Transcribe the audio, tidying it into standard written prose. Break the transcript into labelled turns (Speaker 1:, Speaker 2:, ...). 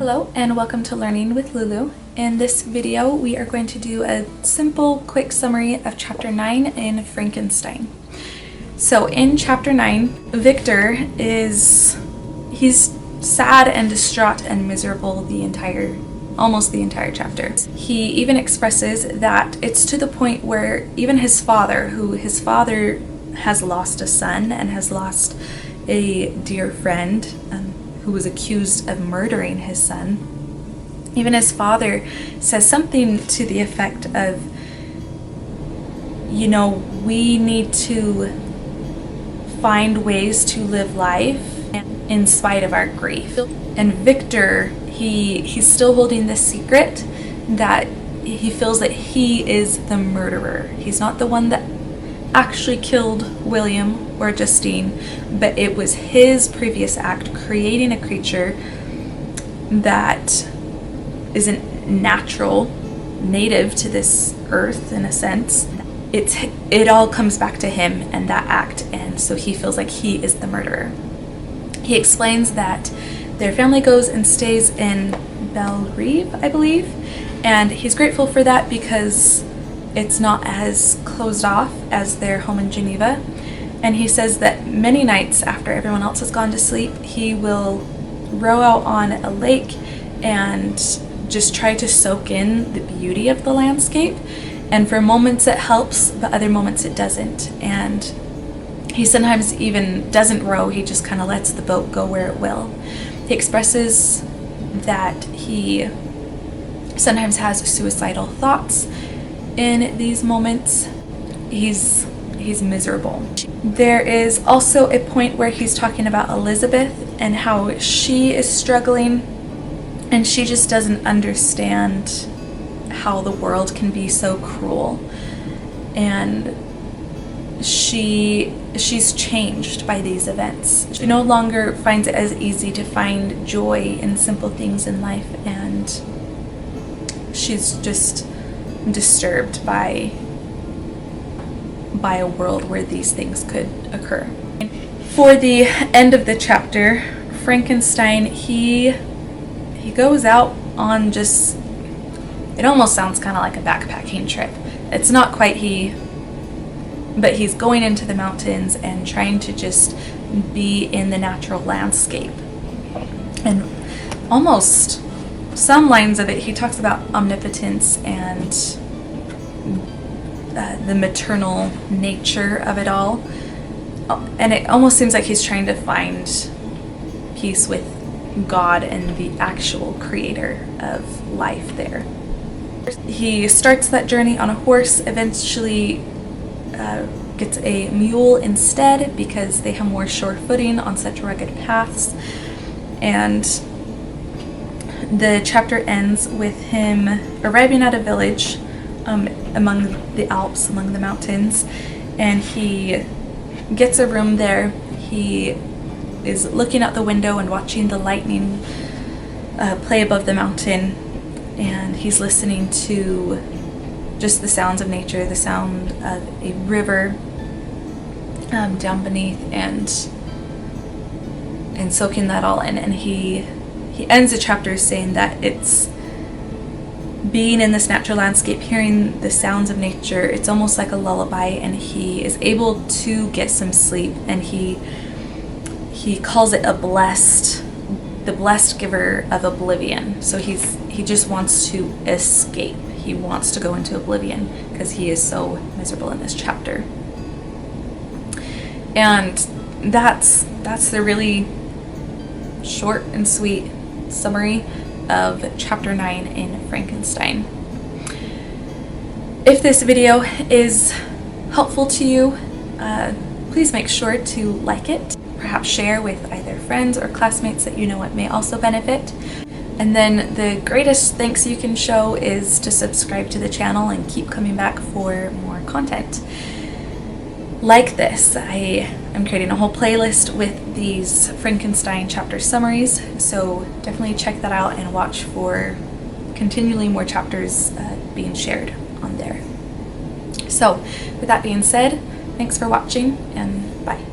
Speaker 1: Hello and welcome to Learning with Lulu. In this video we are going to do a simple quick summary of chapter 9 in Frankenstein. So in chapter 9, Victor he's sad and distraught and miserable almost the entire chapter. He even expresses that it's to the point where even his father has lost a son and has lost a dear friend who was accused of murdering his son. Even his father says something to the effect of, we need to find ways to live life in spite of our grief. And Victor, he's still holding this secret that he feels that he is the murderer. He's not the one that actually killed William or Justine, but it was his previous act creating a creature that isn't native to this earth in a sense. It all comes back to him and that act, and so he feels like he is the murderer. He explains that their family goes and stays in Bellerive, I believe, and he's grateful for that because it's not as closed off as their home in Geneva. And he says that many nights after everyone else has gone to sleep, he will row out on a lake and just try to soak in the beauty of the landscape. And for moments it helps, but other moments it doesn't. And he sometimes even doesn't row, he just kind of lets the boat go where it will. He expresses that he sometimes has suicidal thoughts in these moments. He's miserable. There is also a point where he's talking about Elizabeth and how she is struggling and she just doesn't understand how the world can be so cruel, and she's changed by these events. She no longer finds it as easy to find joy in simple things in life, and she's just disturbed by a world where these things could occur. For the end of the chapter, Frankenstein, he goes out on just, it almost sounds kind of like a backpacking trip. It's not quite but he's going into the mountains and trying to just be in the natural landscape. And almost some lines of it, he talks about omnipotence and the maternal nature of it all. And it almost seems like he's trying to find peace with God and the actual creator of life there. He starts that journey on a horse, eventually gets a mule instead because they have more sure footing on such rugged paths. And the chapter ends with him arriving at a village among the Alps, among the mountains, and he gets a room there. He is looking out the window and watching the lightning play above the mountain, and he's listening to just the sounds of nature, the sound of a river down beneath, and soaking that all in. And he ends the chapter saying that it's being in this natural landscape, hearing the sounds of nature, it's almost like a lullaby, and he is able to get some sleep, and he calls it the blessed giver of oblivion. So he just wants to escape. He wants to go into oblivion because he is so miserable in this chapter. And that's the really short and sweet summary of chapter 9 in Frankenstein. If this video is helpful to you, please make sure to like it, perhaps share with either friends or classmates that you know it may also benefit. And then the greatest thanks you can show is to subscribe to the channel and keep coming back for more content like this. I am creating a whole playlist with these Frankenstein chapter summaries, so definitely check that out and watch for continually more chapters being shared on there. So with that being said, thanks for watching and bye.